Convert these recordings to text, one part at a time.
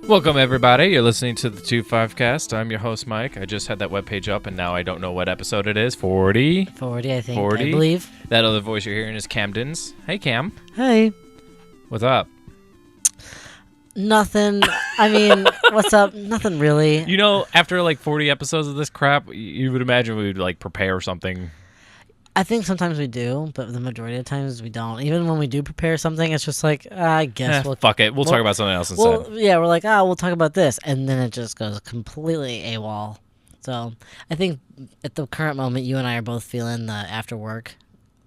Welcome, everybody. You're listening to the 2-5 cast. I'm your host, Mike. I just had that webpage up, and now I don't know what episode it is. 40? 40, I think. 40? I believe. That other voice you're hearing is Kamden's. Hey, Cam. Hey. What's up? Nothing. I mean, what's up? Nothing really. You know, after like 40 episodes of this crap, you would imagine we would like prepare something. I think sometimes we do, but the majority of times we don't. Even when we do prepare something, it's just like, I guess we'll... Fuck it. We'll talk about something else instead. Well, yeah, we're like, we'll talk about this. And then it just goes completely AWOL. So I think at the current moment, you and I are both feeling the after work.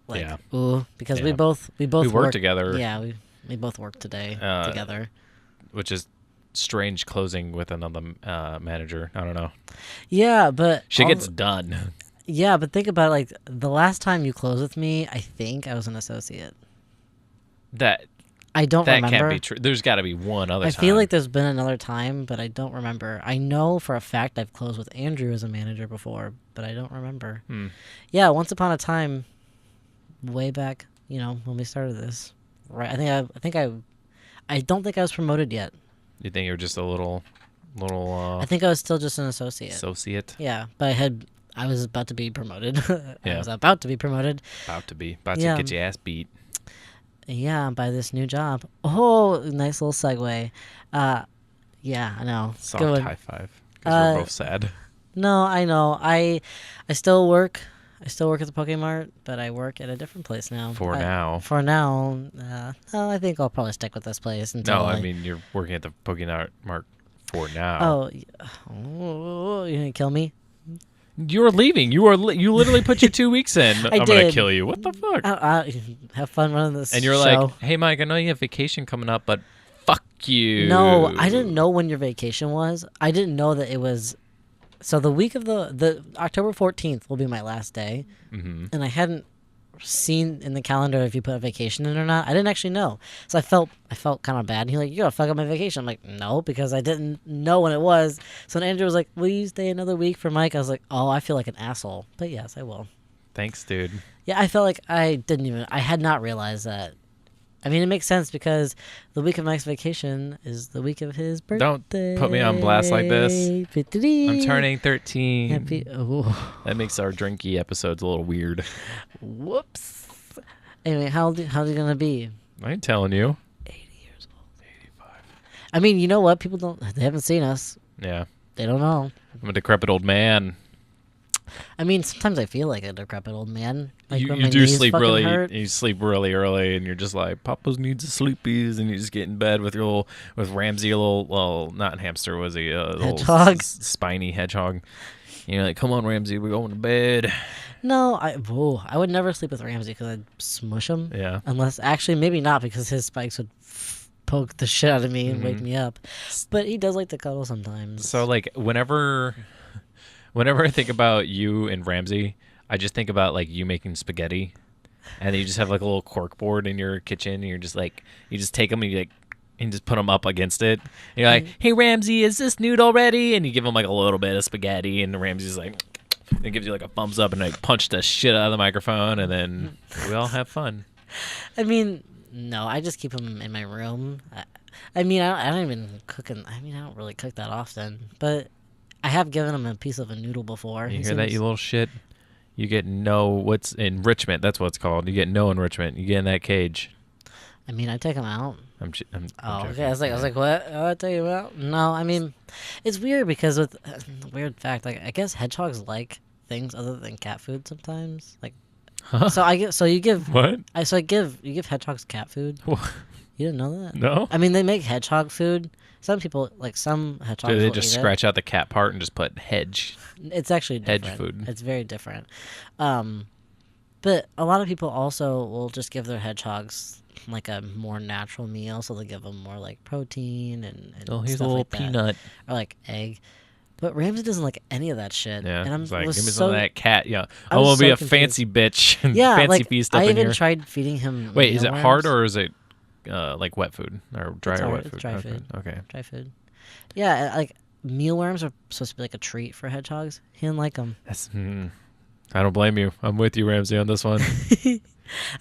Like, yeah. Ooh, because yeah. we both work together. Yeah, we both work today together. Which is strange closing with another manager. I don't know. Yeah, but... Shit gets done. Yeah, but think about it, like, the last time you closed with me, I think I was an associate. I don't remember. That can't be true. There's got to be one other time. I feel like there's been another time, but I don't remember. I know for a fact I've closed with Andrew as a manager before, but I don't remember. Yeah, once upon a time, way back, when we started this. Right? I don't think I was promoted yet. You think you were just a little I think I was still just an associate. Associate? Yeah, but I was about to be promoted. Yeah. I was about to be promoted. About to get your ass beat. Yeah, by this new job. Oh, nice little segue. Yeah, I know. Soft high five. Because we're both sad. No, I know. I still work. I still work at the Pokemart, but I work at a different place now. For now. I think I'll probably stick with this place until. No, I mean you're working at the Pokemart for now. Oh, you're gonna kill me? You're leaving. You literally put your 2 weeks in. I'm gonna kill you. What the fuck? Have fun running this. And you're show. like, hey Mike, I know you have vacation coming up, but fuck you. No, I didn't know when your vacation was. I didn't know that it was. So the week of the October 14th will be my last day, and I hadn't seen in the calendar if you put a vacation in or not. I didn't actually know, so I felt kind of bad. And he's like, "You're gonna fuck up my vacation." I'm like, "No," because I didn't know when it was. So when Andrew was like, "Will you stay another week for Mike?" I was like, "Oh, I feel like an asshole," but yes, I will. Thanks, dude. Yeah, I felt like I had not realized that. I mean, it makes sense because the week of Mike's vacation is the week of his birthday. Don't put me on blast like this. I'm turning 13. That makes our drinky episodes a little weird. Whoops. Anyway, how's he going to be? I ain't telling you. 80 years old. 85. I mean, you know what? People they haven't seen us. Yeah. They don't know. I'm a decrepit old man. I mean, sometimes I feel like a decrepit old man. Like you my do knees sleep fucking really. hurt. You sleep really early, and you're just like, Papa's needs a sleepies, and you just get in bed with Ramsey, a little, well, not hamster, was he? A hedgehog, little spiny hedgehog. You're like, come on, Ramsey, we're going to bed. No, I would never sleep with Ramsey because I'd smush him. Yeah. Unless actually, maybe not because his spikes would poke the shit out of me and wake me up. But he does like to cuddle sometimes. So like whenever I think about you and Ramsey, I just think about like you making spaghetti, and then you just have like a little cork board in your kitchen, and you're just like, you just take them and you just put them up against it. And you're like, hey Ramsey, is this noodle ready? And you give him like a little bit of spaghetti, and Ramsey's like, it gives you like a thumbs up, and like punch the shit out of the microphone, and then we all have fun. I mean, no, I just keep him in my room. I don't even cook him. I don't really cook that often, but I have given him a piece of a noodle before. You hear that, you little shit? You get what's enrichment. That's what it's called. You get no enrichment. You get in that cage. I mean, I take him out. I'm okay. I was like, what? Oh, I take him out? No, I mean, it's weird because with weird fact, like I guess hedgehogs like things other than cat food sometimes. Like, you give hedgehogs cat food. What? You didn't know that? No. I mean, they make hedgehog food. Some people, like some hedgehogs, do they just scratch out the cat part and just put hedge? It's actually different. Hedge food. It's very different. But a lot of people also will just give their hedgehogs like a more natural meal, so they give them more like protein and here's stuff a little like peanut or like egg. But Ramsey doesn't like any of that shit. Yeah, and I'm like, give me some of that cat. Yeah, I want to be a confused. fancy bitch. Yeah, fancy like feast up I in even here. tried feeding him. Wait, is it mealworms. hard or is it like wet food or dry or wet food? It's dry food. Okay. Dry food. Yeah, like mealworms are supposed to be like a treat for hedgehogs. He didn't like them. I don't blame you. I'm with you, Ramsey, on this one. We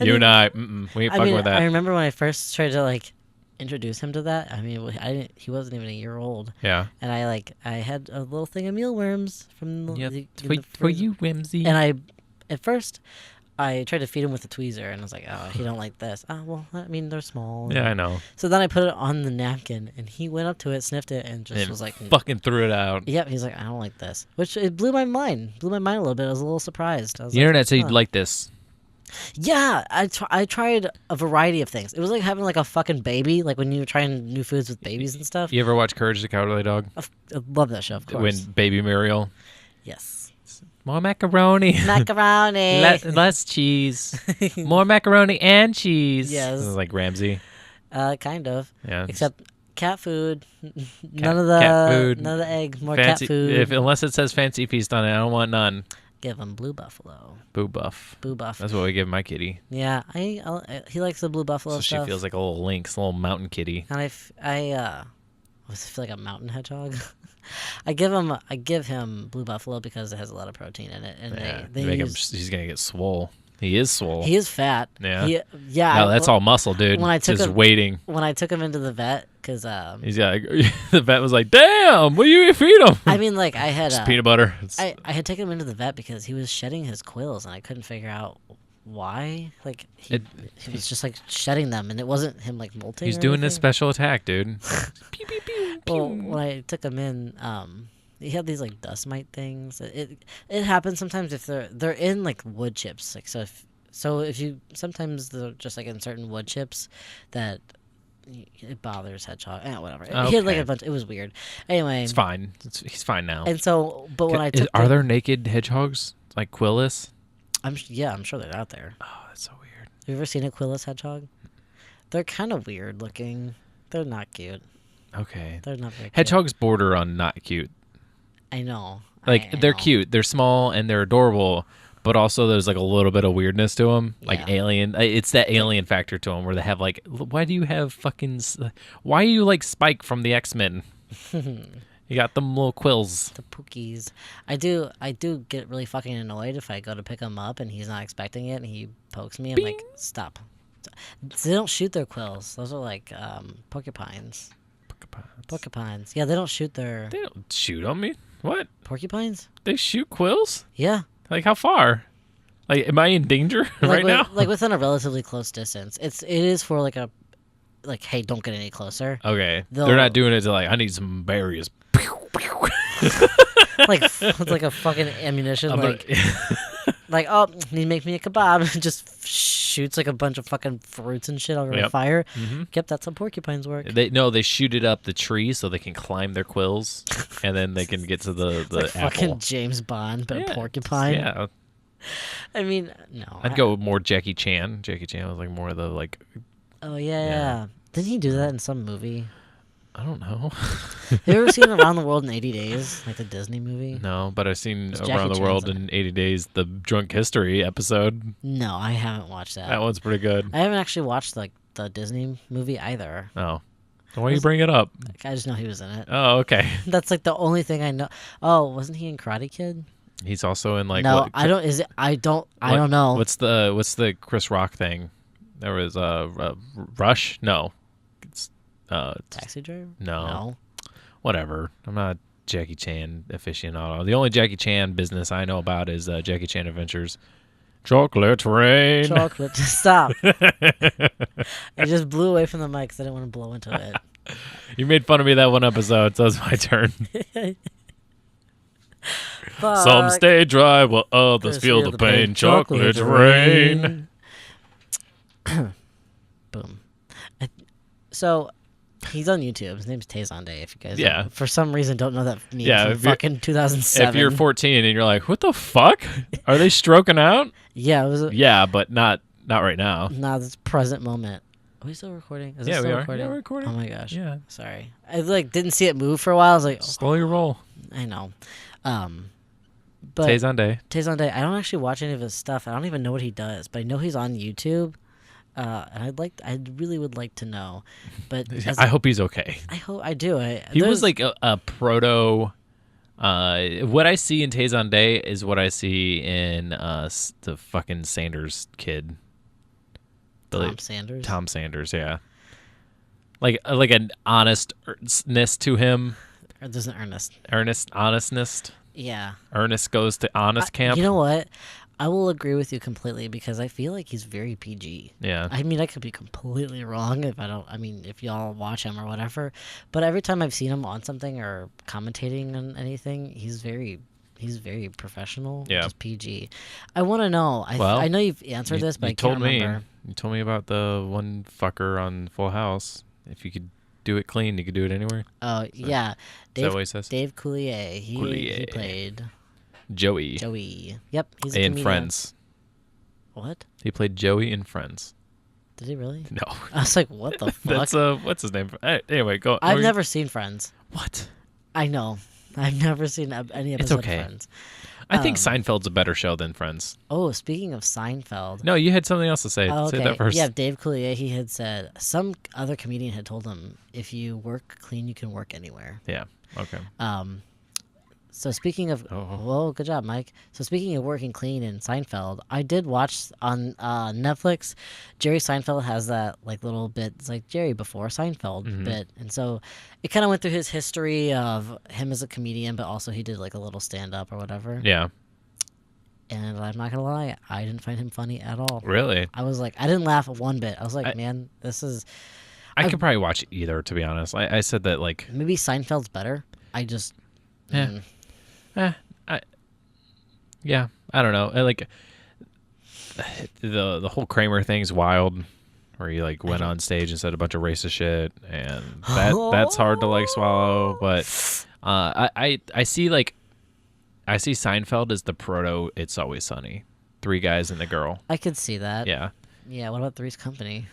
ain't fucking with that. I remember when I first tried to like introduce him to that. I mean, he wasn't even a year old. Yeah. And I had a little thing of mealworms from the for freezer. you, Whimsy. And at first, I tried to feed him with a tweezer, and I was like, oh, he don't like this. Oh, well, I mean, they're small. Yeah, I know. So then I put it on the napkin, and he went up to it, sniffed it, and just was like... fucking threw it out. Yep, he's like, I don't like this. Which, it blew my mind. Blew my mind a little bit. I was a little surprised. I was The like, internet said huh. you'd like this. Yeah, I tried a variety of things. It was like having like a fucking baby, like when you were trying new foods with babies and stuff. You ever watch Courage the Cowardly Dog? I love that show, of course. When baby Muriel... Yes. More macaroni. Macaroni. Less cheese. More macaroni and cheese. Yes. This is like Ramsey. Kind of. Yeah. Except cat food. Cat food. None of the egg. More Fancy, cat food. Unless it says fancy feast on it, I don't want none. Give him blue buffalo. Boo buff. Boo buff. That's what we give my kitty. Yeah, he likes the blue buffalo So stuff. she feels like a little lynx, a little mountain kitty. And I feel like a mountain hedgehog. I give him blue buffalo because it has a lot of protein in it, and Yeah, they make him, use, he's gonna get swole. He is swole. he is fat. Yeah. Yeah. No, that's all muscle, dude. when I took just him- waiting. When I took him into the vet, because He's got. The vet was like, "Damn, what do you feed him?" I mean, like I had Just peanut butter. I had taken him into the vet because he was shedding his quills, and I couldn't figure out why. Like he was just like shedding them, and it wasn't him like molting. He's or doing anything. his special attack, dude. Pew, pew, pew, Well, pew. when I took him in, he had these like dust mite things. It happens sometimes if they're in like wood chips. Like so if you sometimes they're just like in certain wood chips that it bothers hedgehog. Whatever. He had like Okay. a bunch. It was weird. Anyway, It's fine. He's fine now. and so but when I took Are there naked hedgehogs like Quillis? I'm sure they're out there. Oh, that's so weird. Have you ever seen a Quillis hedgehog? They're kind of weird looking. They're not cute. Okay. They're not very cute. Hedgehogs border on not cute. I know. Like I they're know. cute, they're small, and they're adorable. But also, there's like a little bit of weirdness to them, like Yeah. alien. It's that alien factor to them, where they have like, why do you have why are you like Spike from the X-Men? You got them little quills. The pookies. I do get really fucking annoyed if I go to pick him up and he's not expecting it and he pokes me. I'm like, stop. They don't shoot their quills. Those are like porcupines. Porcupines. Yeah, they don't shoot their They don't shoot on me. What? porcupines. They shoot quills? Yeah, Like how far? Like, am I in danger right now? like within a relatively close distance. It is for like hey, don't get any closer. Okay, They'll- they're not doing it to like, I need some berries. Like it's like a fucking ammunition. I'm Like gonna- like oh, you make me a kebab. Just shoots like a bunch of fucking fruits and shit over the Yep. fire. Mhm. Yep, that's how porcupines work. They shoot it up the tree so they can climb their quills, and then they can get to the Like apple. fucking James Bond, but Yeah, a porcupine. Yeah, I mean, no. I'd go with more Jackie Chan. Jackie Chan was like more of the like, Oh Yeah. yeah. Didn't he do that in some movie? I don't know. Have you ever seen Around the World in 80 Days, like the Disney movie? No, but I've seen It's Around Jackie the World Chan's in in 80 Days, the Drunk History episode. No, I haven't watched that. That one's pretty good. I haven't actually watched like the Disney movie either. Oh, so why you bring it up? Like, I just know he was in it. Oh, okay. That's like the only thing I know. Oh, wasn't he in Karate Kid? He's also in like no, what, I don't. Is it? I don't. I don't know. What's the Chris Rock thing? There was Rush. No, it's Taxi Driver? No. Whatever. I'm not a Jackie Chan aficionado. The only Jackie Chan business I know about is Jackie Chan Adventures. Chocolate Rain. Chocolate. Stop. I just blew away from the mic because I didn't want to blow into it. You made fun of me that one episode, so it's my turn. Fuck. Some stay dry while others Just feel the pain. Chocolate Rain. Boom. So he's on YouTube. His name's Tayzonde. If you guys, Yeah. for some reason, don't know that meme Yeah, from if you're- fucking 2007. If you're 14 and you're like, what the fuck? Are they stroking out? yeah, it was. Yeah, but not right now. Nah, this present moment. Are we still recording? Is Yeah, it we still are. recording? Yeah, we're recording. Oh my gosh. Yeah. Sorry. I like didn't see it move for a while. I was like, oh, Slow your roll. I know. But Tayzonde. Tayzonde, I don't actually watch any of his stuff. I don't even know what he does, but I know he's on YouTube. And I really would like to know. But I hope he's okay. I hope I do. He was like a proto. What I see in Tayzonde is what I see in the fucking Sanders kid. Tom Sanders. Tom Sanders, yeah. like an honestness to him. Or there's an Ernest. Honestness. Yeah. Ernest goes to honest camp. You know what? I will agree with you completely because I feel like he's very PG. Yeah. I mean, I could be completely wrong if y'all watch him or whatever. But every time I've seen him on something or commentating on anything, he's very professional. Yeah. Just PG. I want to know. I know you've answered this, but I can't remember. You told me about the one fucker on Full House. If you could do it clean, you could do it anywhere. Oh, yeah. Is that what he says? Dave Coulier. He played Joey. Yep. He's a in comedian. Friends. What? He played Joey in Friends. Did he really? No. I was like, what the fuck? That's what's his name? Anyway, go. I've never seen Friends. What? I know. I've never seen any episode of Friends. I think Seinfeld's a better show than Friends. Oh, speaking of Seinfeld. No, you had something else to say. Oh, okay. Say that first. Yeah, Dave Coulier, he had said, some other comedian had told him, if you work clean, you can work anywhere. Yeah. Okay. So speaking of, well, good job, Mike. So speaking of working clean in Seinfeld, I did watch on Netflix. Jerry Seinfeld has that like little bit. It's like Jerry before Seinfeld bit, and so it kind of went through his history of him as a comedian, but also he did like a little stand up or whatever. Yeah. And I'm not gonna lie, I didn't find him funny at all. Really? I was like, I didn't laugh one bit. I was like, man, this is. I could probably watch either, to be honest. I said that like maybe Seinfeld's better. I just. Yeah, I don't know. I like the whole Kramer thing's wild, where he like went on stage and said a bunch of racist shit, and that's hard to like swallow. But I see Seinfeld as the proto It's Always Sunny. 3 guys and a girl. I could see that. Yeah. Yeah. What about Three's Company?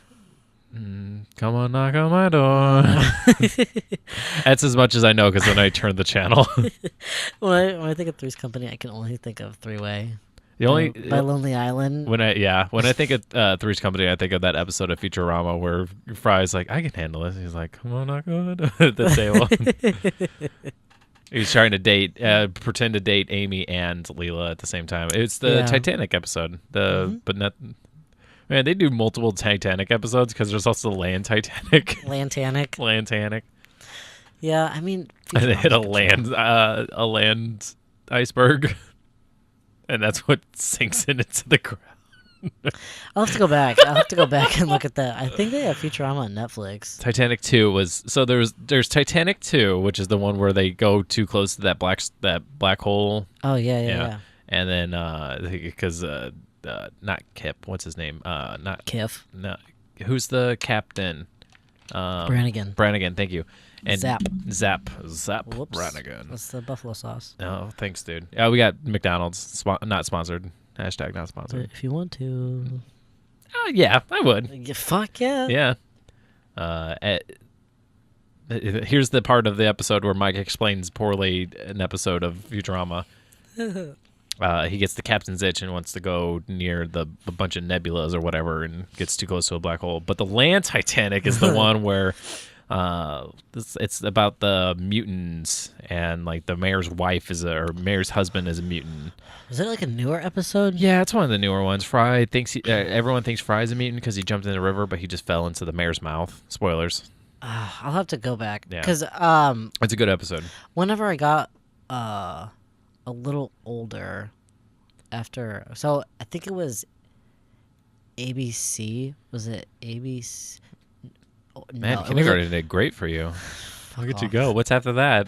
Come on, knock on my door. That's as much as I know because then I turned the channel. When I think of Three's Company, I can only think of Three Way. By Lonely Island. When I think of Three's Company, I think of that episode of Futurama where Fry's like, I can handle this. He's like, come on, knock on the table. He's trying to pretend to date Amy and Leela at the same time. It's the Titanic episode. But not. Man, they do multiple Titanic episodes because there's also Land Titanic. Lantanic. Yeah, I mean, and they hit a land iceberg, and that's what sinks into the ground. I'll have to go back. And look at that. I think they have Futurama on Netflix. Titanic 2 was there's Titanic 2, which is the one where they go too close to that black hole. Oh yeah. And then because. Not Kip. What's his name? Not Kiff. No, who's the captain? Brannigan. Brannigan. Thank you. And Zap. Whoops. Brannigan. That's the buffalo sauce. Oh, thanks, dude. Yeah, we got McDonald's. Not sponsored. Hashtag not sponsored. But if you want to. Oh yeah, I would. Fuck yeah. Yeah. Here's the part of the episode where Mike explains poorly an episode of Futurama. He gets the captain's itch and wants to go near a bunch of nebulas or whatever and gets too close to a black hole. But the Land Titanic is the one where it's about the mutants and like the mayor's wife or mayor's husband is a mutant. Is it like a newer episode? Yeah, it's one of the newer ones. Fry thinks everyone thinks Fry's a mutant because he jumped in the river, but he just fell into the mayor's mouth. Spoilers. I'll have to go back because it's a good episode. Whenever I got a little older so I think it was ABC. Was it ABC? Oh, Man, no, kindergarten did great for you. Look at you go. What's after that?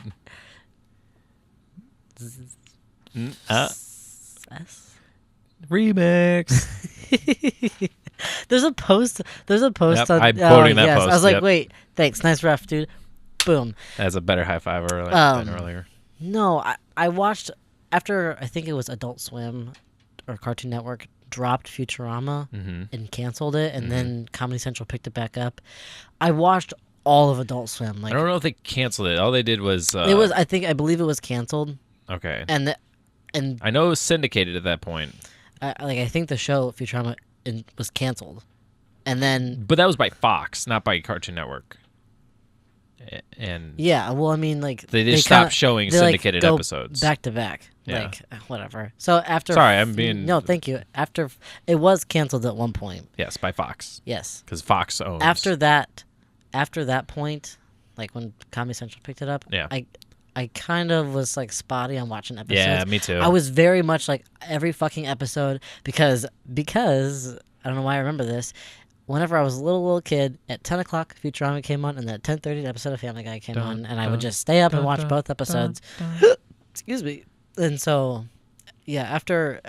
Remix. There's a post. Yep, on. I'm quoting that post. I was like, wait, thanks, nice ref, dude. Boom. That's a better high five than earlier. No, I watched after I think it was Adult Swim or Cartoon Network dropped Futurama and canceled it, and then Comedy Central picked it back up. I watched all of Adult Swim. Like, I don't know if they canceled it. All they did was it was. I believe it was canceled. Okay. And I know it was syndicated at that point. I think the show Futurama was canceled, and then. But that was by Fox, not by Cartoon Network. And yeah, well, I mean, like they stopped showing syndicated episodes back to back. Yeah. Like whatever. So after. Sorry, I'm being. No, thank you. After it was canceled at one point. Yes, by Fox. Yes, because Fox owns. After that, after that point, like when Comedy Central picked it up, Yeah. I kind of was like spotty on watching episodes. Yeah, me too. I was very much like every fucking episode because I don't know why I remember this. Whenever I was a little kid, at 10 o'clock, Futurama came on, and at 10:30, an episode of Family Guy came on, and I would just stay up and watch both episodes. Excuse me. And so, yeah, after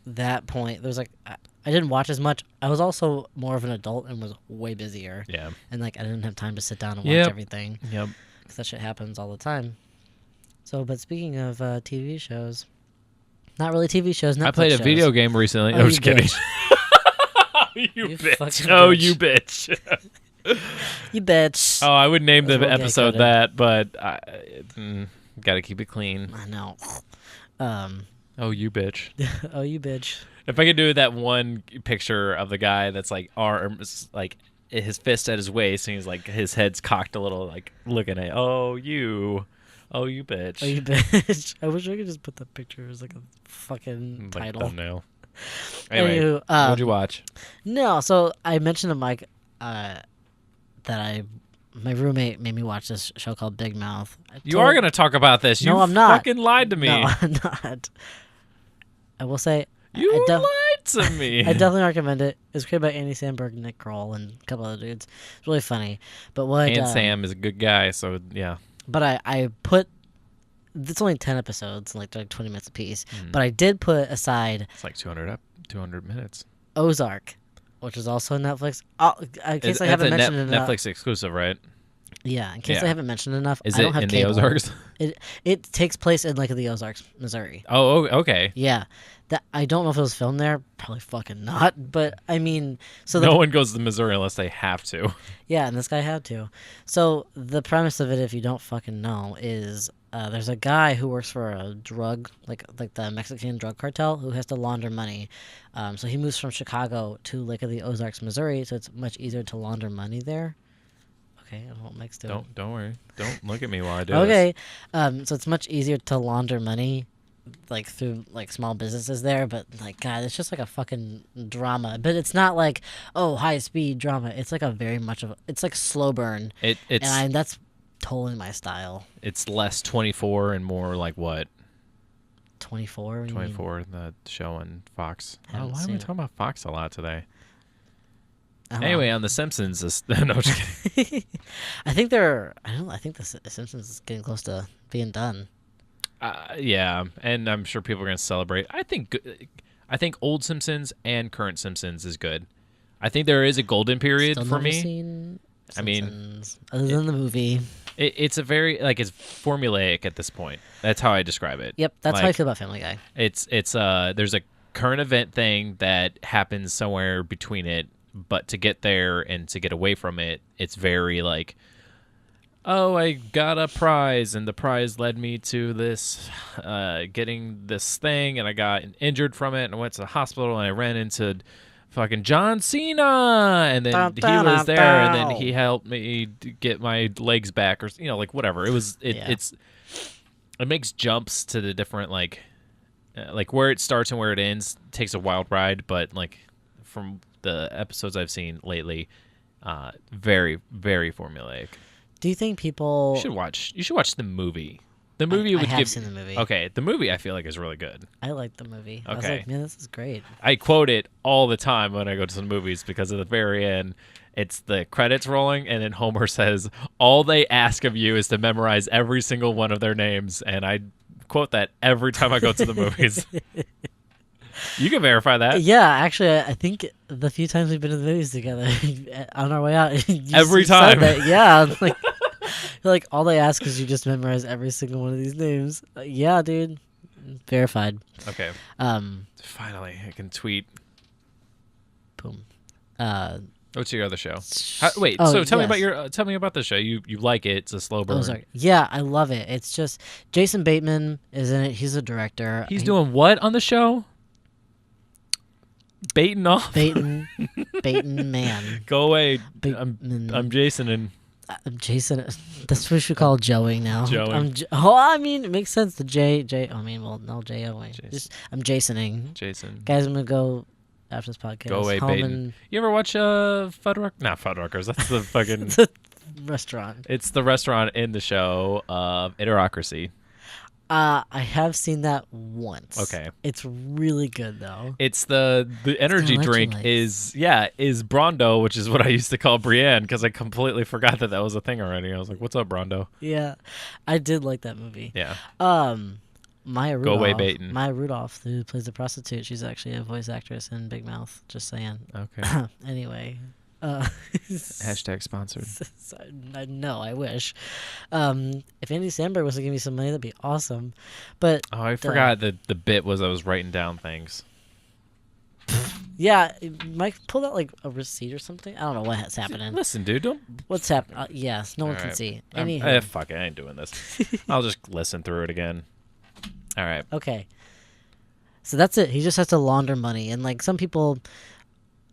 that point, there was like I didn't watch as much. I was also more of an adult and was way busier. Yeah. And like I didn't have time to sit down and watch everything. Yep. Because that shit happens all the time. So, but speaking of TV shows, not really TV shows. Netflix I played a shows. video game recently. Oh, I was you kidding. bitch. you You bitch. fucking Oh, bitch. you bitch. You bitch. Oh, I would name That's the what we'll get episode good that, but gotta keep it clean. I know. Oh, you bitch. Oh, you bitch. If I could do that one picture of the guy that's like arms, like his fist at his waist, and he's like his head's cocked a little, like looking at, oh you bitch. Oh, you bitch. I wish I could just put that picture as like a fucking Like title. thumbnail. Anyway, Anywho, what'd you watch? No, so I mentioned to Mike that my roommate made me watch this show called Big Mouth. You are gonna talk about this. No, You I'm not. fucking lied to me. No, I'm not. I will say You I lied to me. I definitely recommend it. It was created by Andy Samberg, Nick Kroll, and a couple other dudes. It's really funny. But what? And Sam is a good guy, so yeah. But I put. It's only 10 episodes, and they're like 20 minutes apiece. But I did put aside It's like 200 minutes. Ozark, which is also on Netflix. In case I It's haven't a mentioned it enough. Netflix exclusive, right? Yeah, in case Yeah. I haven't mentioned enough. Is I it don't have in cable. the Ozarks? It takes place in like the Ozarks, Missouri. Oh, okay. Yeah, that I don't know if it was filmed there. Probably fucking not. But I mean, so No one goes to Missouri unless they have to. yeah, and this guy had to. So the premise of it, if you don't fucking know, is there's a guy who works for a drug, like the Mexican drug cartel, who has to launder money. So he moves from Chicago to Lake of the Ozarks, Missouri. So it's much easier to launder money there. Okay, I don't know what Mike's doing. Don't worry. Don't look at me while I do Okay, so it's much easier to launder money, like through like small businesses there. But like, God, it's just like a fucking drama. But it's not like high speed drama. It's like a very much of it's like slow burn. It's That's totally my style. it's less 24 and more like what? 24. 24, the show on Fox. Oh, Haven't why are we seen it. talking about Fox a lot today? I don't know. Anyway, on The Simpsons, no, just kidding. I think the Simpsons is getting close to being done. Yeah, and I'm sure people are going to celebrate. I think old Simpsons and current Simpsons is good. I think there is a golden period Still for never me. seen I mean, Simpsons, other than the movie. It's a very it's formulaic at this point. That's how I describe it. Yep, that's how I Like, feel about Family Guy. It's there's a current event thing that happens somewhere between it, but to get there and to get away from it, it's very like, oh, I got a prize and the prize led me to this getting this thing and I got injured from it and I went to the hospital and I ran into fucking John Cena and then he was there and then he helped me get my legs back or like whatever. It makes jumps to the different like where it starts and where it ends. It takes a wild ride, but like from the episodes I've seen lately, very, very formulaic. Do you think people? You should watch the movie. The movie I would have give. seen the movie. Okay, the movie I feel like is really good. I like the movie. I was Okay. like, man, this is great. I quote it all the time when I go to some movies because at the very end, it's the credits rolling, and then Homer says, "All they ask of you is to memorize every single one of their names," and I quote that every time I go to the movies. You can verify that. Yeah, actually, I think the few times we've been to the movies together, on our way out, Every you said time. that. Yeah, I'm like, you're like, all they ask is you just memorize every single one of these names. Yeah, dude, verified. Okay. Finally, I can tweet. Boom. What's your other show? Wait, Oh, so tell me yes. about tell me about the show. You like it? It's a slow burn. Ozark. Yeah, I love it. It's just Jason Bateman is in it. He's a director. He's doing what on the show? Baiting off. Bateman man. Go away. Bateman. I'm Jason and Jason. That's what we should call Joey now. Joey. I mean, it makes sense. The J. I mean, well, no J-O-A. Jason. I'm Jasoning. Jason. Guys, I'm gonna go after this podcast. Go away, home Baton. You ever watch Fuddruckers? Not Fuddruckers. That's the fucking. restaurant. It's the restaurant in the show of Idiocracy. I have seen that once. Okay. It's really good though. It's the energy drink is Brondo, which is what I used to call Brienne because I completely forgot that was a thing already. I was like, "What's up, Brondo?" Yeah, I did like that movie. Yeah. Maya Rudolph. Go away, Baton. Maya Rudolph, who plays the prostitute, she's actually a voice actress in Big Mouth. Just saying. Okay. Anyway. Hashtag sponsored. No, I wish. If Andy Samberg was to give me some money, that'd be awesome. But I forgot that the bit was I was writing down things. Yeah, Mike pulled out like a receipt or something. I don't know what's happening. Listen, dude, don't. What's happening? Yes, no one can see. Fuck it, I ain't doing this. I'll just listen through it again. All right. Okay. So that's it. He just has to launder money, and like some people.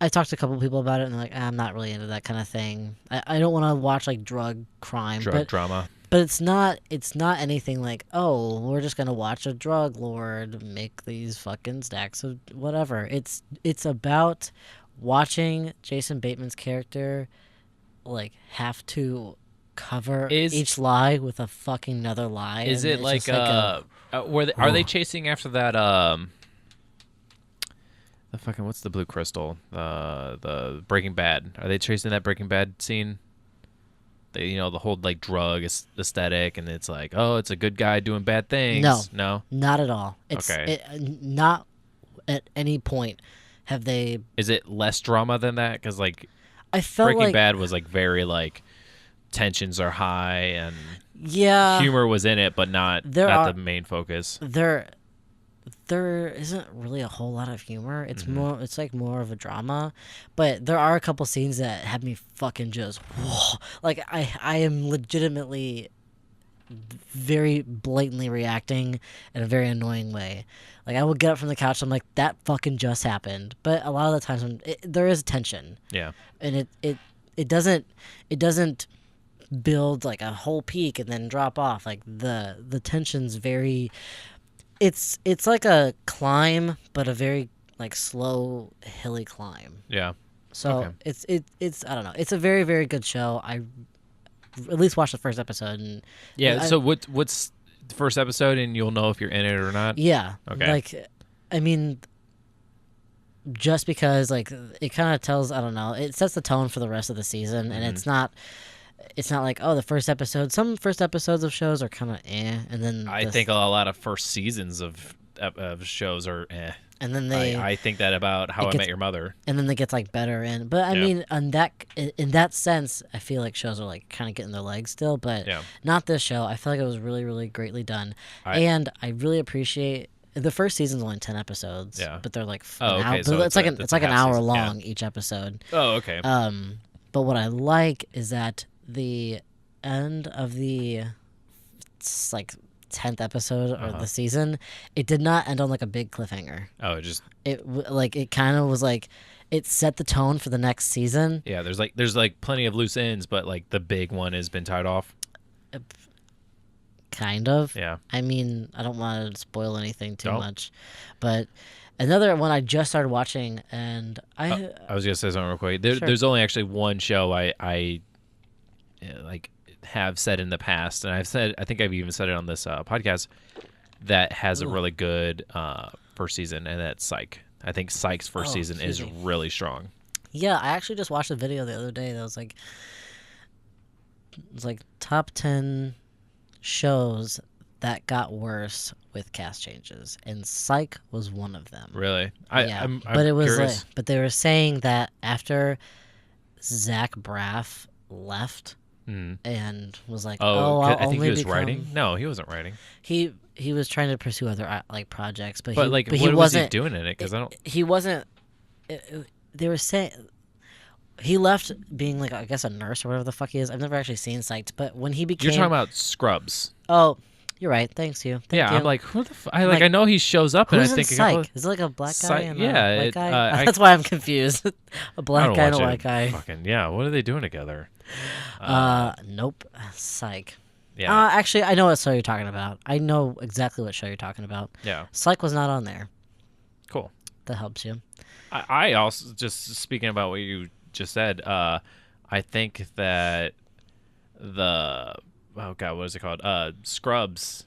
I talked to a couple people about it, and they're like, I'm not really into that kind of thing. I don't want to watch like drug crime, drama. But it's not anything like, oh, we're just gonna watch a drug lord make these fucking stacks of whatever. It's about watching Jason Bateman's character like have to cover each lie with a fucking another lie. Is it like are they chasing after that the fucking what's the blue crystal? The Breaking Bad. Are they chasing that Breaking Bad scene? They, the whole like drug aesthetic, and it's like, oh, it's a good guy doing bad things. No, not at all. Okay. Not at any point have they. Is it less drama than that? Because like, I felt Breaking Bad was like very like tensions are high and humor was in it, but not the main focus. There isn't really a whole lot of humor. It's it's like more of a drama, but there are a couple scenes that had me fucking just whoa. Like I am legitimately very blatantly reacting in a very annoying way. Like I will get up from the couch, I'm like, that fucking just happened. But a lot of the times there is tension. Yeah. And it doesn't build like a whole peak and then drop off. Like the tension's very. It's like a climb, but a very like slow, hilly climb. Yeah. So it's I don't know. It's a very, very good show. I at least watched the first episode. And so what's the first episode, and you'll know if you're in it or not? Yeah. Okay. Like, I mean, just because like it kind of tells, I don't know, it sets the tone for the rest of the season, and it's not like, oh, the first episode. Some first episodes of shows are kind of and then I think a lot of first seasons of shows are and then I think that about How I Met Your Mother. And then they get like better but I mean, in that sense, I feel like shows are like kind of getting their legs still, but not this show. I feel like it was really, really greatly done, and I really appreciate. The first season's only 10 episodes, but they're like so it's like an hour long each episode. Oh, okay. But what I like is that the end of the like 10th episode of the season, it did not end on like a big cliffhanger. Oh, it kind of was like it set the tone for the next season. Yeah, there's plenty of loose ends, but like the big one has been tied off. Kind of. Yeah. I mean, I don't want to spoil anything too much, but another one I just started watching, and I was gonna say something real quick. There's only actually one show I like have said in the past, and I think I've even said it on this podcast, that has a really good first season, and that's Psych. I think Psych's first season is really strong. Yeah, I actually just watched a video the other day that was like, top 10 shows that got worse with cast changes, and Psych was one of them. Really? I'm but it was curious. but they were saying that after Zach Braff left and was like, I think he was writing. No, he wasn't writing. He was trying to pursue other like projects, but what was he doing in it? Because I don't. He wasn't. They were saying. He left being like, I guess, a nurse or whatever the fuck he is. I've never actually seen Psyched, but when he became... You're talking about Scrubs. Oh, you're right. Thank you. I'm like, who the fuck? I know he shows up, and I think... Psych? Is it like a black guy and a white guy? That's why I'm confused. A black guy and a white guy. Fucking, what are they doing together? Nope. Psych. Yeah. Actually, I know what show you're talking about. I know exactly what show you're talking about. Yeah. Psych was not on there. Cool. That helps you. I also, just speaking about what you just said, I think that the oh god, what is it called? Scrubs.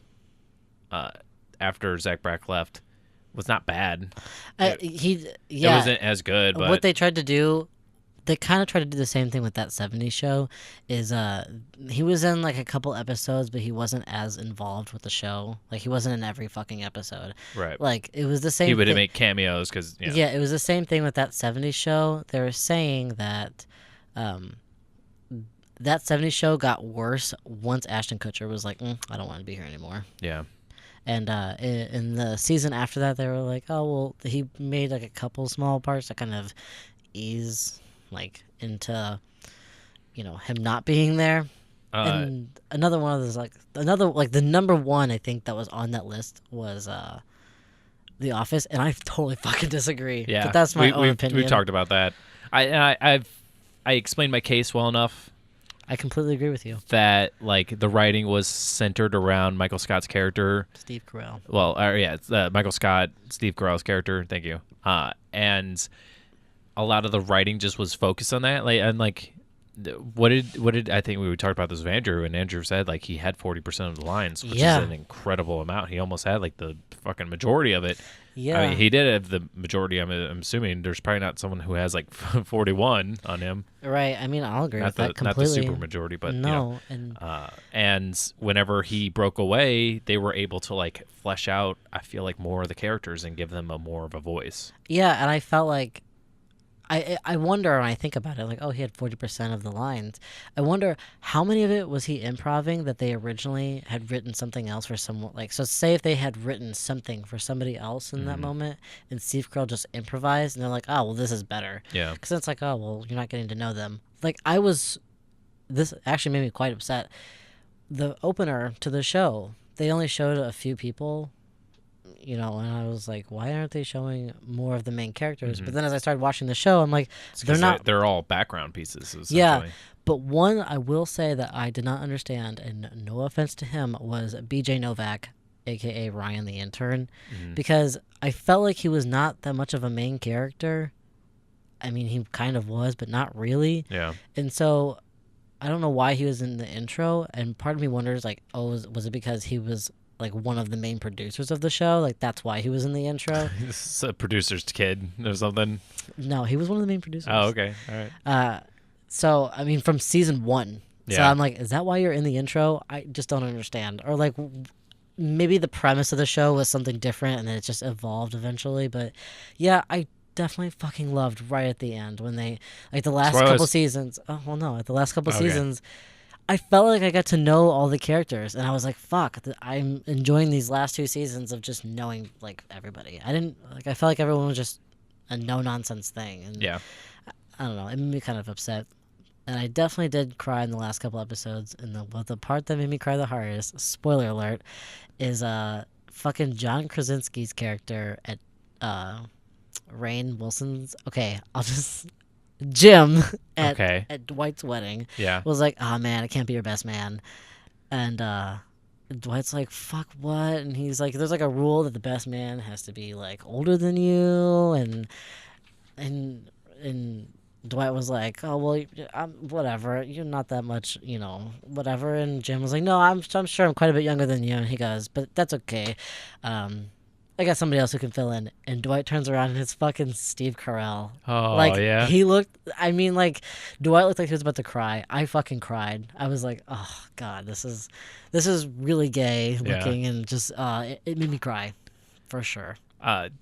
Uh, After Zach Braff left, was not bad. It wasn't as good, but what they tried to do, they kind of tried to do the same thing with that '70s show. Is he was in like a couple episodes, but he wasn't as involved with the show. Like he wasn't in every fucking episode. right. Like it was the same. He would make cameos because Yeah, it was the same thing with that '70s show. They were saying that, that '70s show got worse once Ashton Kutcher was like, I don't want to be here anymore. yeah. And in the season after that, they were like, oh well, he made like a couple small parts that kind of ease like into, him not being there. And another one of those like the number one I think that was on that list was The Office, and I totally fucking disagree. Yeah, but that's my own opinion. We talked about that. I explained my case well enough. I completely agree with you. That like the writing was centered around Michael Scott's character, Steve Carell. Well, it's Michael Scott, Steve Carell's character. Thank you. And a lot of the writing just was focused on that. What did I think we talked about this with Andrew, and Andrew said like he had 40% of the lines, which is an incredible amount. He almost had like the fucking majority of it. Yeah, I mean, he did have the majority. I'm assuming there's probably not someone who has like 41 on him. Right. I mean, I'll agree with that completely. Not the super majority, but no. And whenever he broke away, they were able to like flesh out, I feel like, more of the characters and give them more of a voice. Yeah, and I felt like I wonder when I think about it, like, oh, he had 40% of the lines. I wonder how many of it was he improving that they originally had written something else for someone. Like, so say if they had written something for somebody else in that moment, and Steve Carell just improvised, and they're like, oh, well, this is better. Yeah. Because it's like, oh, well, you're not getting to know them. Like, this actually made me quite upset. The opener to the show, they only showed a few people. And I was like, why aren't they showing more of the main characters? But then as I started watching the show, I'm like, they're all background pieces. Yeah, but one I will say that I did not understand, and no offense to him, was BJ Novak, a.k.a. Ryan the Intern, because I felt like he was not that much of a main character. I mean, he kind of was, but not really. Yeah. And so I don't know why he was in the intro, and part of me wonders, like, oh, was it because he was like one of the main producers of the show? Like that's why he was in the intro. This is a producer's kid or something. No, he was one of the main producers. Oh, okay. All right. So I mean, from season 1. Yeah. So I'm like, is that why you're in the intro? I just don't understand. Or like, maybe the premise of the show was something different, and then it just evolved eventually. But yeah, I definitely fucking loved right at the end when they like the last couple seasons. Oh well, no, at the last couple seasons. I felt like I got to know all the characters, and I was like, fuck, I'm enjoying these last 2 seasons of just knowing, like, everybody. I felt like everyone was just a no-nonsense thing. And yeah. I don't know, it made me kind of upset. And I definitely did cry in the last couple episodes, and the part that made me cry the hardest, spoiler alert, is fucking John Krasinski's character at Rainn Wilson's... Okay, I'll just... Jim at Dwight's wedding was like, oh man, I can't be your best man. And Dwight's like, fuck what? And he's like, there's like a rule that the best man has to be like older than you. And Dwight was like, oh well, whatever, you're not that much, whatever. And Jim was like, no, I'm sure I'm quite a bit younger than you. And he goes, but that's okay. I got somebody else who can fill in. And Dwight turns around and it's fucking Steve Carell. Oh, like, yeah. He looked, I mean, like, Dwight looked like he was about to cry. I fucking cried. I was like, oh, God, this is really gay looking, and just, it made me cry, for sure.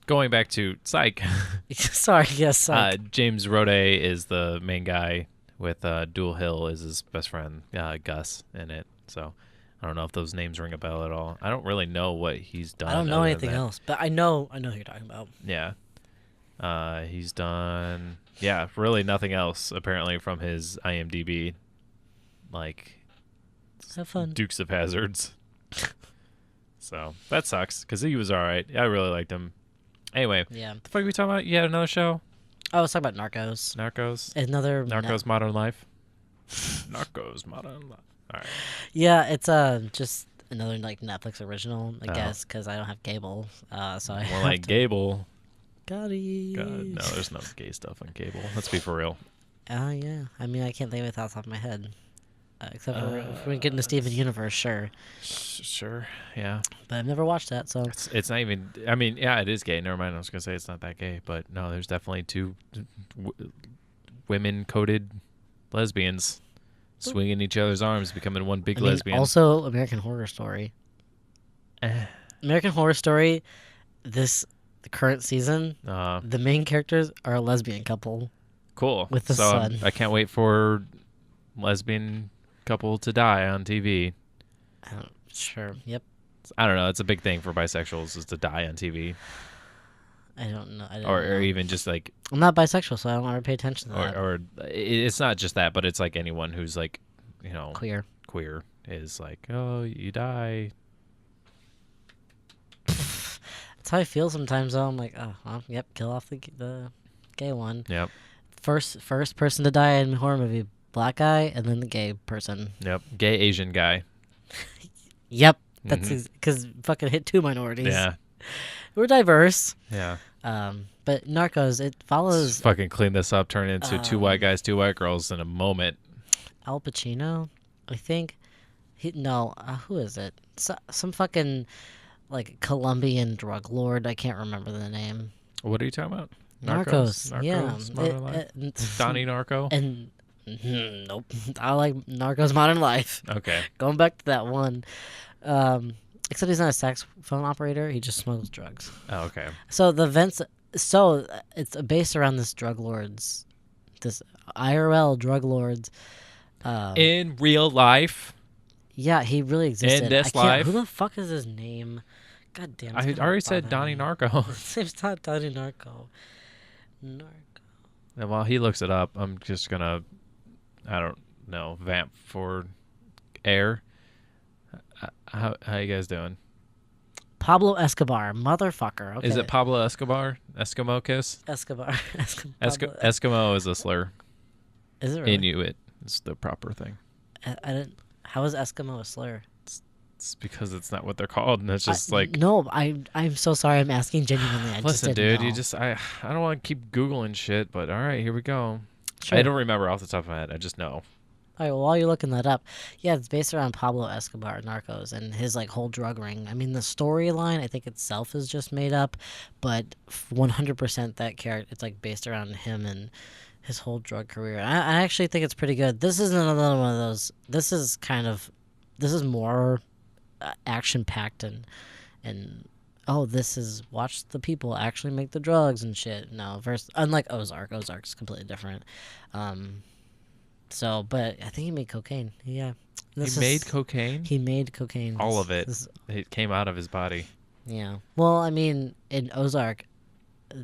Going back to Psych. Sorry, yes, Psych. James Roday is the main guy with Dual Hill is his best friend, Gus, in it. So... I don't know if those names ring a bell at all. I don't really know what he's done. I don't know anything else, but I know who you're talking about. Yeah. He's done, really nothing else, apparently, from his IMDb. Like, have fun. Dukes of Hazzards. So, that sucks, because he was all right. I really liked him. Anyway, the fuck are we talking about? You had another show? Oh, I was talking about Narcos. Narcos Modern Life? Narcos Modern Life. All right. Yeah, it's just another like Netflix original, I guess, because I don't have cable. So I more like Gable. Got it. God, no, there's no gay stuff on cable. Let's be for real. Yeah. I mean, I can't think of it off the top of my head. Except for if we get into Steven Universe, sure. Sure, yeah. But I've never watched that, so It's not even. I mean, yeah, it is gay. Never mind. I was gonna say it's not that gay, but no, there's definitely two women-coded lesbians swinging each other's arms, becoming one big lesbian. Also, American Horror Story. American Horror Story. The current season, the main characters are a lesbian couple. Cool. With the son. I can't wait for lesbian couple to die on TV. Sure. Yep. I don't know. It's a big thing for bisexuals is to die on TV. I don't know. Or even just like... I'm not bisexual, so I don't ever pay attention to that. Or it's not just that, but it's like anyone who's like, Queer is like, oh, you die. That's how I feel sometimes, though. I'm like, oh, well, yep, kill off the gay one. Yep. First person to die in a horror movie, black guy, and then the gay person. Yep. Gay Asian guy. Yep. That's because fucking hit 2 minorities. Yeah. We're diverse. Yeah. But Narcos, it follows... Let's fucking clean this up, turn it into 2 white guys, 2 white girls in a moment. Al Pacino, I think. Who is it? Some fucking, like, Colombian drug lord. I can't remember the name. What are you talking about? Narcos. Yeah. Modern Life? Donnie Narco? And nope. I like Narcos Modern Life. Okay. Going back to that one. Except he's not a saxophone operator. He just smokes drugs. Oh, okay. So the events... So it's based around this IRL drug lords. In real life? Yeah, he really existed. In this life? Who the fuck is his name? God damn. I already said Donnie Narco. It's not Donnie Narco. And while he looks it up, I'm just gonna, I don't know, vamp for air. How you guys doing? Pablo Escobar, motherfucker. Okay. Is it Pablo Escobar? Eskimo kiss? Escobar. Eskimo is a slur. Is it really? Inuit is the proper thing. I didn't. How is Eskimo a slur? It's because it's not what they're called, and it's just No, I'm so sorry. I'm asking genuinely. Listen, dude, know. I don't want to keep Googling shit, but all right, here we go. Sure. I don't remember off the top of my head. I just know. All right, well, while you're looking that up, yeah, it's based around Pablo Escobar, Narcos, and his like whole drug ring. I mean, the storyline, I think itself is just made up, but 100% that character, it's like based around him and his whole drug career. I actually think it's pretty good. This isn't another one of those. This is more action-packed and this is watch the people actually make the drugs and shit. No, unlike Ozark's completely different. But I think he made cocaine. Yeah. He made cocaine? He made cocaine. All of it. It came out of his body. Yeah. Well, I mean, in Ozark,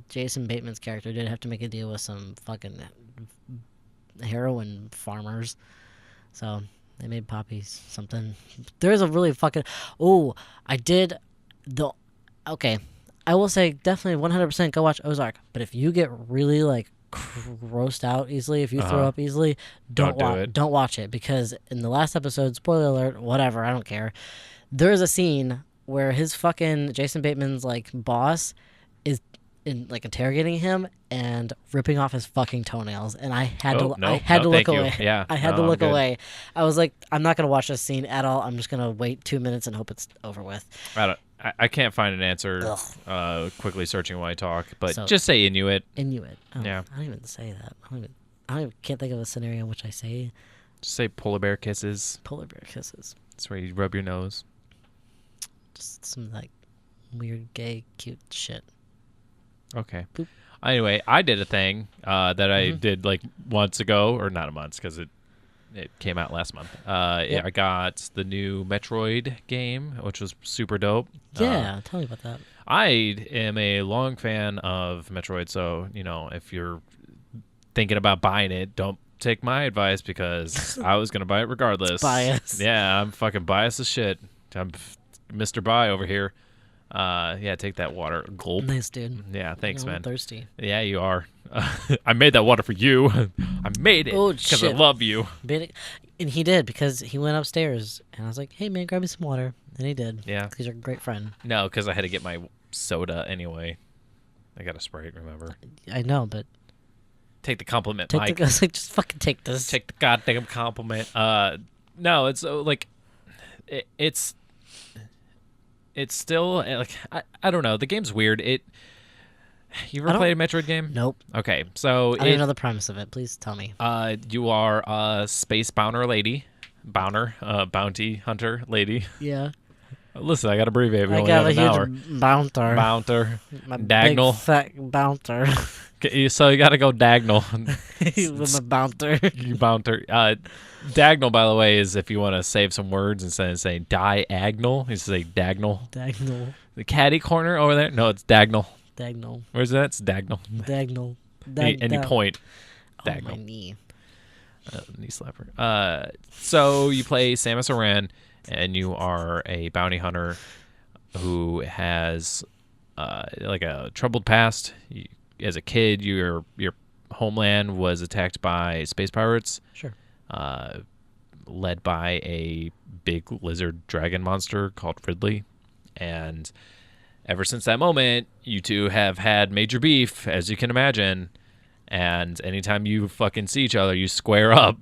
Jason Bateman's character did have to make a deal with some fucking heroin farmers. So they made poppies something. There is a really fucking... Oh, I did... Okay. I will say definitely 100% go watch Ozark. But if you get really, like, grossed out easily, if you throw up easily, don't watch it, because in the last episode, spoiler alert, whatever, I don't care, there is a scene where his fucking Jason Bateman's like boss is in like interrogating him and ripping off his fucking toenails, and I had to look away. Yeah, I had to look away. I was like, I'm not gonna watch this scene at all. I'm just gonna wait 2 minutes and hope it's over with. I can't find an answer quickly searching while I talk, but just say Inuit. Inuit. Oh, yeah. I don't even say that. Can't think of a scenario in which I say. Just say polar bear kisses. Polar bear kisses. That's where you rub your nose. Just some like weird gay cute shit. Okay. Boop. Anyway, I did a thing that I did like months ago, or not a month, because it came out last month. I got the new Metroid game, which was super dope. Yeah, tell me about that. I am a long fan of Metroid, so, if you're thinking about buying it, don't take my advice, because I was going to buy it regardless. Bias. Yeah, I'm fucking biased as shit. I'm Mr. Buy over here. Take that water. Gulp. Nice, dude. Yeah, thanks, man. I'm thirsty. Yeah, you are. I made that water for you. I made it because I love you. And he did, because he went upstairs, and I was like, hey, man, grab me some water. And he did. Yeah. Because you're a great friend. No, because I had to get my soda anyway. I got a Sprite, remember? I know, but... Take the compliment, Mike. I was like, just fucking take this. Take the goddamn compliment. No, it's like it's still like I don't know. The game's weird. You ever played a Metroid game? Nope. Okay, so I don't know the premise of it. Please tell me. You are a space bounty hunter lady. Yeah. Listen, I got to abbreviate. We I only got have a an huge hour. bounter. My Dagnal. big fat bounter. So you got to go Dagnal. With my bounter. You bounter. Dagnal, by the way, is if you want to save some words instead of saying diagonal, you say Dagnal. Dagnal. The caddy corner over there? No, it's Dagnal. Dagnal. Where's that? It's Dagnal. Dagnal. And you point. Oh, Dagnal. my knee. Knee slapper. So you play Samus Aran, and you are a bounty hunter who has like a troubled past. As a kid, your homeland was attacked by space pirates. Sure. Led by a big lizard dragon monster called Ridley. And ever since that moment, you two have had major beef, as you can imagine. And anytime you fucking see each other, you square up.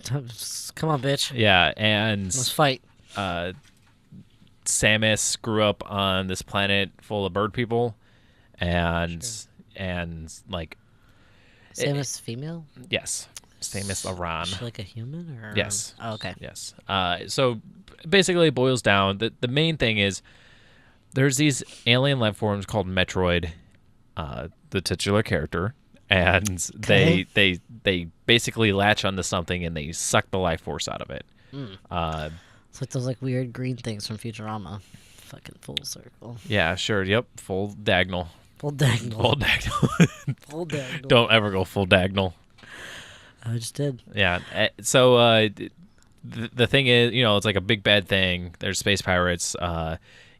Come on, bitch. Yeah, and Let's fight. Samus grew up on this planet full of bird people, and like Samus female? yes, Samus Aran. Is she like a human or? Yes. Oh, okay. Yes. So basically, it boils down. The main thing is there's these alien life forms called Metroid, the titular character, and Okay. they basically latch onto something and they suck the life force out of it. It's like those like weird green things from Futurama. Fucking full circle. Yeah, sure. Yep. Full Dagnal. Full Dagnal. Full Dagnal. Full Dagnal. Don't ever go full Dagnal. I just did. Yeah. So the thing is, it's like a big bad thing. There's space pirates.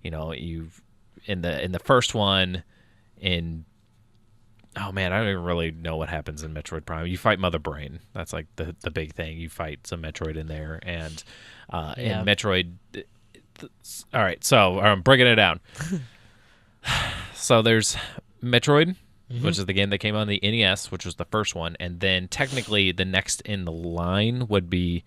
You've in the first one, oh man, I don't even really know what happens in Metroid Prime. You fight Mother Brain. That's like the big thing. You fight some Metroid in there, and in Metroid. All right, so I'm breaking it down. So there's Metroid, which is the game that came on the NES, which was the first one, and then technically the next in the line would be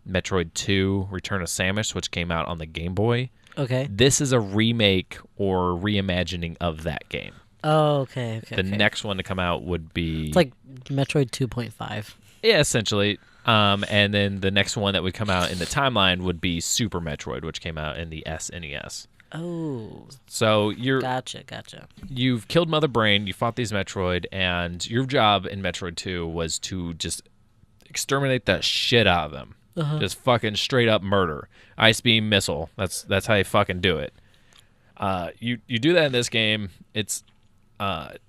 Metroid 2: Return of Samus, which came out on the Game Boy. Okay. This is a remake or reimagining of that game. Oh, okay. The next one to come out would be It's like Metroid 2.5. yeah, essentially. And then the next one that would come out in the timeline would be Super Metroid, which came out in the SNES. Oh. So Gotcha. you've killed Mother Brain, you fought these Metroid, and your job in Metroid 2 was to just exterminate the shit out of them. Just fucking straight up murder. Ice beam missile. That's how you fucking do it. You do that in this game. It's at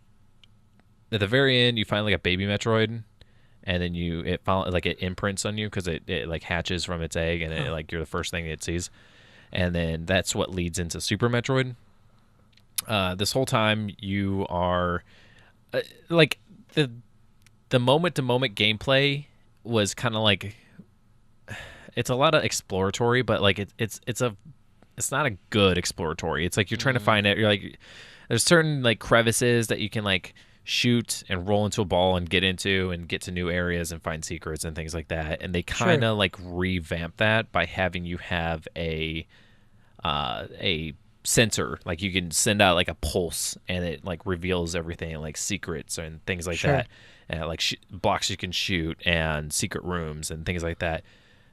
the very end you find like a baby Metroid, and then it imprints on you because it like hatches from its egg, and it like you're the first thing it sees, and then that's what leads into Super Metroid. This whole time you are like the moment to moment gameplay was kind of like it's a lot of exploratory, but like it's not a good exploratory. It's like you're trying to find it. You're like there's certain like crevices that you can like shoot and roll into a ball and get into and get to new areas and find secrets and things like that. And they kind of like revamp that by having you have a sensor. Like you can send out like a pulse and it like reveals everything like secrets and things like that. And like blocks you can shoot and secret rooms and things like that.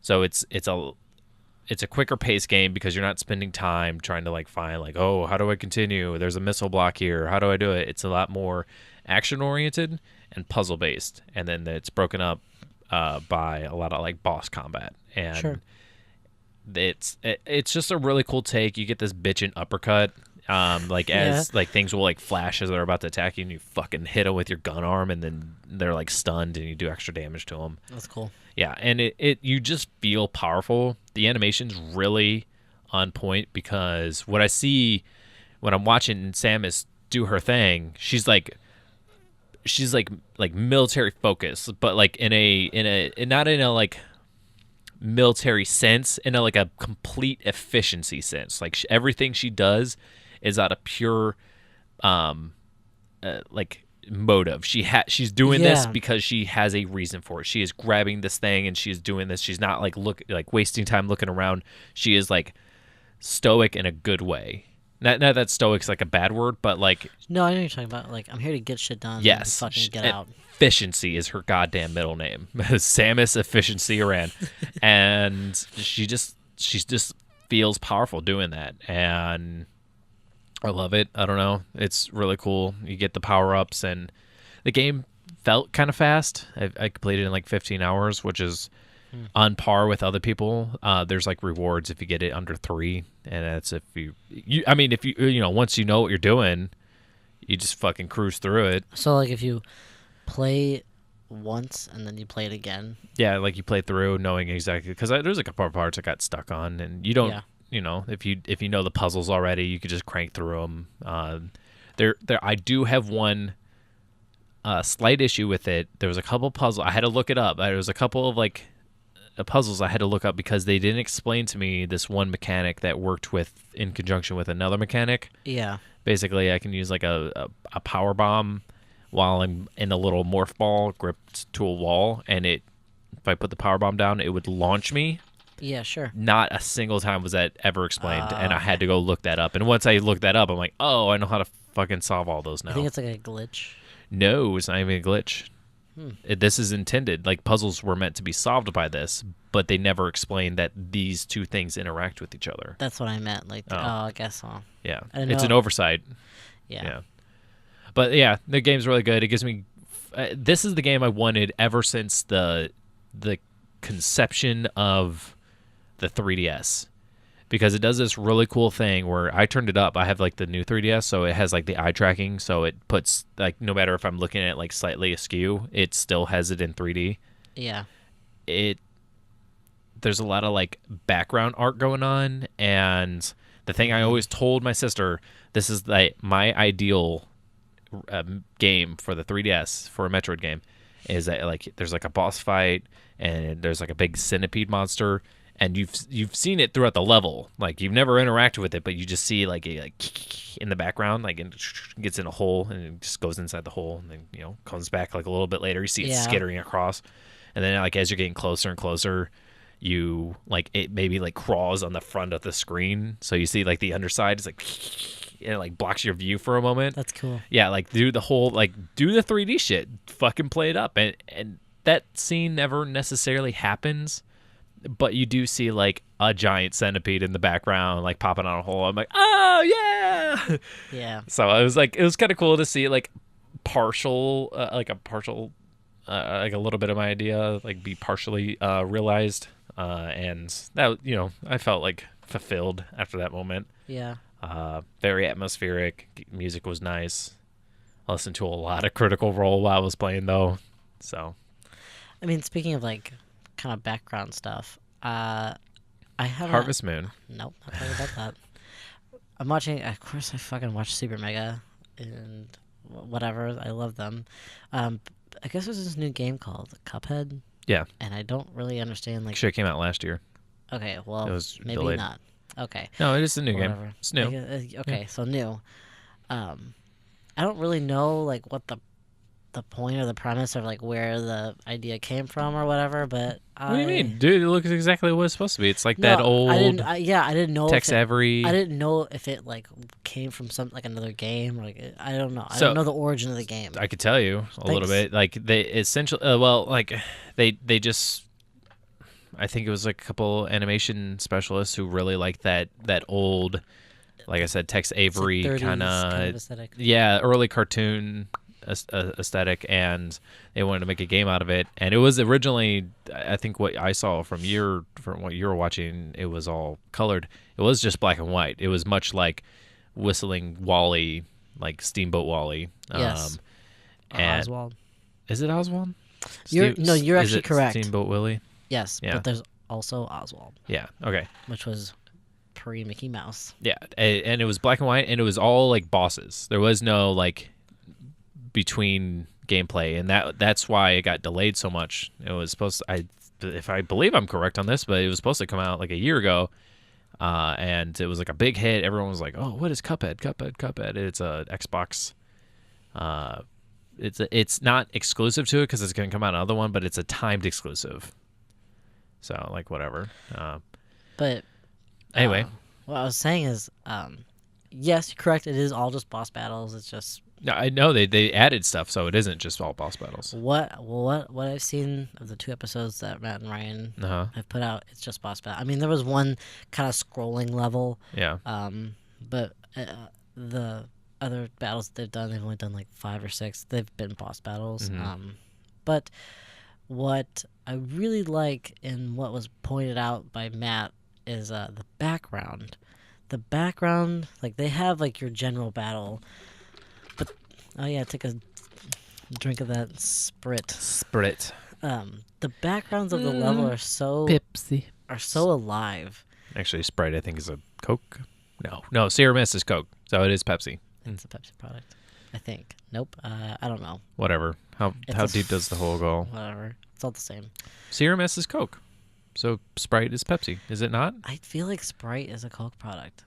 So it's a quicker pace game because you're not spending time trying to like find like, oh, how do I continue? There's a missile block here. How do I do it? It's a lot more action oriented and puzzle based, and then it's broken up by a lot of like boss combat, and it's just a really cool take. You get this bitchin' uppercut. As like things will like flash as they're about to attack you, and you fucking hit them with your gun arm, and then they're like stunned, and you do extra damage to them. That's cool. Yeah, and you just feel powerful. The animation's really on point because what I see when I'm watching Samus do her thing, she's like military focused, but like in a not in a like military sense, in a like a complete efficiency sense. Like everything she does is out of pure like motive. She's doing this Yeah. because she has a reason for it. She is grabbing this thing and she's doing this. She's not like wasting time looking around. She is like stoic in a good way. Not that stoic's like a bad word, but like No, I know what you're talking about. Like, I'm here to get shit done. yes, And fucking get out. efficiency is her goddamn middle name. Samus Efficiency Aran. And she just feels powerful doing that. And I love it. I don't know. It's really cool. You get the power-ups, and the game felt kind of fast. I completed it in like 15 hours, which is on par with other people. There's like rewards if you get it under 3, and that's if you I mean, if you once you know what you're doing, you just fucking cruise through it. So, like, if you play once and then you play it again. Yeah, like you play through knowing exactly, because there's a couple of parts I got stuck on, and you don't. Yeah. If you know the puzzles already, you could just crank through them. I do have one slight issue with it. There was a couple puzzles I had to look it up. There was a couple of like puzzles I had to look up because they didn't explain to me this one mechanic that worked in conjunction with another mechanic. Yeah. Basically, I can use like a power bomb while I'm in a little morph ball gripped to a wall, and if I put the power bomb down, it would launch me. Yeah, sure. Not a single time was that ever explained, and I had to go look that up. And once I looked that up, I'm like, oh, I know how to fucking solve all those now. I think it's like a glitch. No, it's not even a glitch. This is intended. Like, puzzles were meant to be solved by this, but they never explained that these two things interact with each other. That's what I meant. Like, I guess so. Yeah, I didn't it's know. an oversight. Yeah. But yeah, the game's really good. It gives me. This is the game I wanted ever since the conception of the 3DS, because it does this really cool thing where I turned it up. I have like the new 3DS, so it has like the eye tracking, so it puts like, no matter if I'm looking at like slightly askew, it still has it in 3D. Yeah. There's a lot of like background art going on, and the thing I always told my sister, this is like my ideal game for the 3DS for a Metroid game, is that like there's like a boss fight and there's like a big centipede monster, and you've seen it throughout the level. Like, you've never interacted with it, but you just see like a in the background, like it gets in a hole and it just goes inside the hole, and then comes back like a little bit later. You see it skittering across, and then like as you're getting closer and closer, you like it maybe like crawls on the front of the screen, so you see like the underside is like it like blocks your view for a moment. That's cool. Yeah, like do the 3D shit, fucking play it up, and that scene never necessarily happens, but you do see like a giant centipede in the background like popping on a hole. I'm like, oh yeah. Yeah. So it was kind of cool to see like partial like a little bit of my idea like be partially realized, and that I felt like fulfilled after that moment. Yeah. Very atmospheric. Music was nice. I listened to a lot of Critical Role while I was playing though. So, I mean, speaking of like kind of background stuff, I haven't. Harvest Moon. Nope, not talking about that. I'm watching. Of course, I fucking watch Super Mega and whatever. I love them. I guess there's this new game called Cuphead. Yeah. And I don't really understand like. Sure, it came out last year. Okay, well, It was maybe delayed. not. Okay. No, it is a new Whatever. game. It's new. Okay, so new. I don't really know like what the point or the premise of like where the idea came from or whatever, but What do you mean, dude? It looks exactly what it's supposed to be. It's like that old I didn't know. Tex if it, Avery. I didn't know if it like came from like another game. Or, like I don't know. I So- don't know the origin of the game. I could tell you a little Thanks. bit. Like they essentially, they just. I think it was like a couple animation specialists who really liked that old, like I said, Tex Avery 30s kind of aesthetic. yeah, early cartoon aesthetic, and they wanted to make a game out of it. And it was originally, I think what I saw from what you were watching, it was all colored. It was just black and white. It was much like Whistling Wally, like Steamboat Wally. Yes. And Oswald. is it Oswald? You're Is actually it correct. Steamboat Willie. Yes, Yeah. but there's also Oswald, Yeah. Okay. which was pre Mickey Mouse. Yeah, and it was black and white, and it was all like bosses. There was no like between gameplay, and that's why it got delayed so much. It was supposed to, if I believe I'm correct on this, but it was supposed to come out like a year ago, and it was like a big hit. Everyone was like, "Oh, what is Cuphead? Cuphead! It's a Xbox it's not exclusive to it because it's going to come out another one, but it's a timed exclusive. So like whatever. But Anyway, what I was saying is, yes, you're correct. It is all just boss battles. It's just no, I know they added stuff, so it isn't just all boss battles. what I've seen of the 2 episodes that Matt and Ryan have put out. It's just boss battle. I mean, there was one kind of scrolling level. Yeah. But the other battles they've done, they've only done like 5 or 6. They've been boss battles. But what I really like and what was pointed out by Matt is the background. The background, like they have like your general battle, but oh yeah, take a drink of that Sprit. The backgrounds of the level are so Pepsi alive. Actually, Sprite I think is a Coke. No, Sierra Mist is Coke, so it is Pepsi. It's a Pepsi product, I think. Nope, I don't know. Whatever. How deep does the hole go? Whatever. It's all the same. Sierra Mist is Coke, so Sprite is Pepsi. Is it not? I feel like Sprite is a Coke product.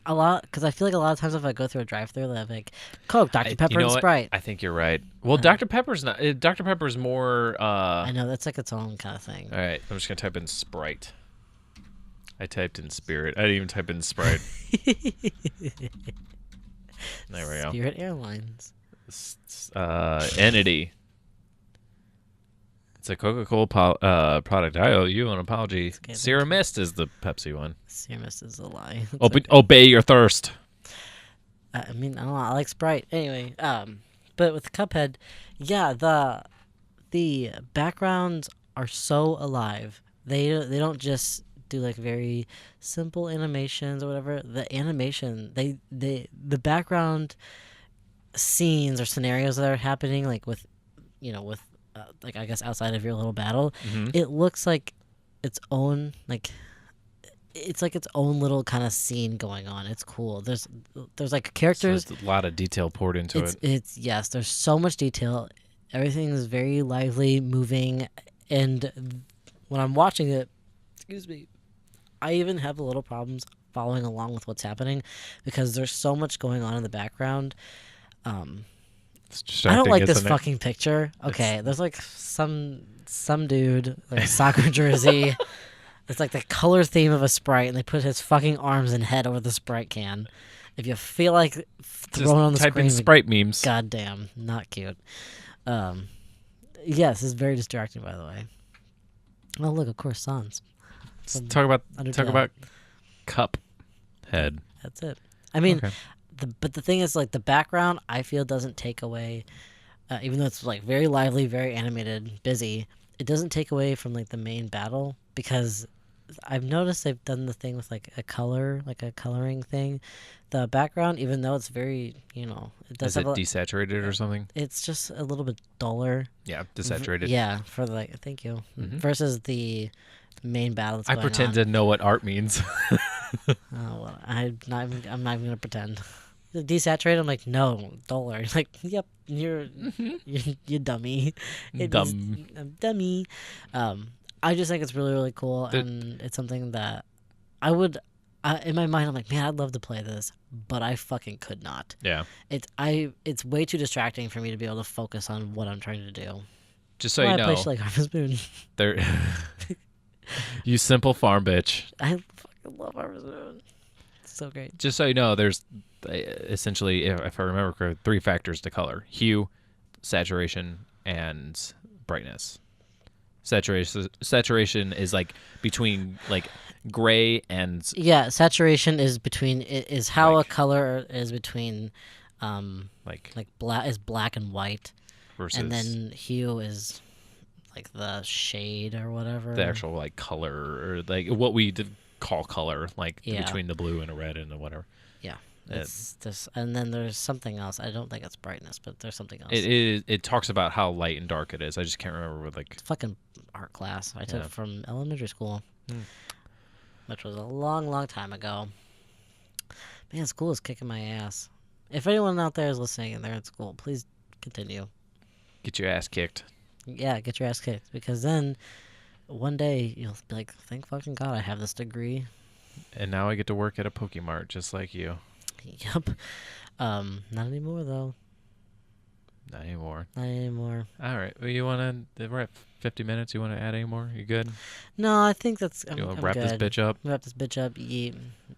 A lot, because I feel like a lot of times if I go through a drive-thru, they have like Coke, Dr. Pepper, and Sprite. I think you're right. Well, Dr. Pepper's not. Dr. Pepper's more. I know that's like its own kind of thing. All right, I'm just gonna type in Sprite. I typed in Spirit. I didn't even type in Sprite. There we go. Spirit Airlines. Entity. It's a Coca-Cola product. I owe you an apology. Okay, Sierra Mist is the Pepsi one. Sierra Mist is a lie. Obey your thirst. I mean, I don't know. I like Sprite. Anyway, but with Cuphead, yeah, the backgrounds are so alive. They don't just do like very simple animations or whatever. The animation, the background scenes or scenarios that are happening, like with like I guess outside of your little battle, it looks like its own it's like its own little kind of scene going on. It's cool. There's like characters. So there's a lot of detail poured into it. It's yes. There's so much detail. Everything is very lively, moving, and when I'm watching it, excuse me, I even have a little problems following along with what's happening because there's so much going on in the background. I don't like this fucking picture. Okay, there's like some dude, like a soccer jersey. It's like the color theme of a Sprite, and they put his fucking arms and head over the Sprite can. If you feel like throwing on the type screen, in Sprite memes. Goddamn, not cute. Yes, it's very distracting, by the way. Oh, look, of course, Sans. Talk about Cuphead. That's it. I mean, okay. But the thing is, like, the background, I feel, doesn't take away, even though it's, like, very lively, very animated, busy, it doesn't take away from, like, the main battle, because I've noticed they've done the thing with, like, a coloring thing. The background, even though it's very, it does Is it desaturated or something? It's just a little bit duller. Yeah, desaturated. Yeah, thank you. Versus the main battle that's I going pretend on. to know what art means. Oh, well, I'm not even going to pretend. Desaturated, I'm like, no, duller. Like, yep, you're dummy. Dummy. I just think it's really, really cool, and it's something that I would, in my mind, I'm like, man, I'd love to play this, but I fucking could not. Yeah. It's way too distracting for me to be able to focus on what I'm trying to do. Just so you know. I play like Harvest Moon. You simple farm bitch. I fucking love Harvest Moon. It's so great. Just so you know, there's essentially, if I remember correctly, 3 factors to color: hue, saturation, and brightness. Saturation is like between like gray and saturation is how a color is between like black and white, versus, and then hue is like the shade or whatever, the actual like color, or like what we call color, like between the blue and a red and the whatever. Yeah. It's this, and then there's something else. I don't think it's brightness, but there's something else. It talks about how light and dark it is. I just can't remember what it's fucking art class I took from elementary school, which was a long, long time ago. Man, school is kicking my ass. If anyone out there is listening and they're in school, please continue. Get your ass kicked. Yeah, get your ass kicked, because then one day you'll be like, thank fucking God I have this degree. And now I get to work at a Pokemart just like you. Yep. Not anymore though. Not anymore. Not anymore. All right. Well, you want to? We're at 50 minutes. You want to add any more? You good? No, I think that's. You want I'm to wrap this good. bitch up? Wrap this bitch up.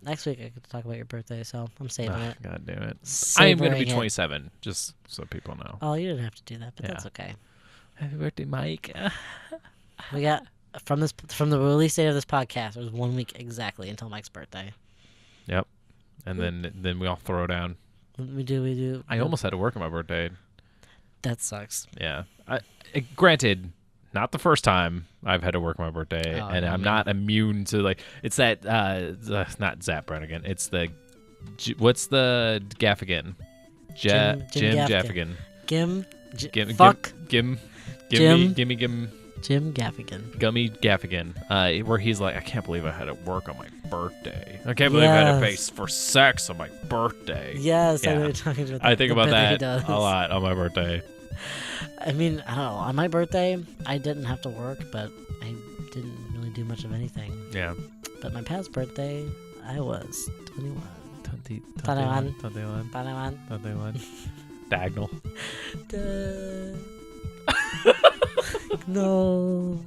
Next week I get to talk about your birthday, so I'm saving it. God damn it! I am Savoring gonna be it. 27, just so people know. Oh, you didn't have to do that, but Yeah. that's okay. Happy birthday, Mike. We got from the release date of this podcast. It was 1 week exactly until Mike's birthday. Yep. And then we all throw down. We do. I almost had to work on my birthday. That sucks. Yeah. Granted, not the first time I've had to work on my birthday, Oh, and no, I'm man. not immune to like. It's that not Zap Brannigan. It's the what's the Gaffigan? Jim Jim Gaffigan. Gaffigan. Fuck Gimme Jim Gaffigan. Gummy Gaffigan, where he's like, I can't believe I had to work on my birthday. I can't believe I had to pay for sex on my birthday. Yes, I know Yeah. what you're talking about. I think the about bit he that does. a lot on my birthday. I mean, I don't know. On my birthday, I didn't have to work, but I didn't really do much of anything. Yeah. But my past birthday, I was 21. 21. Dagnal. No.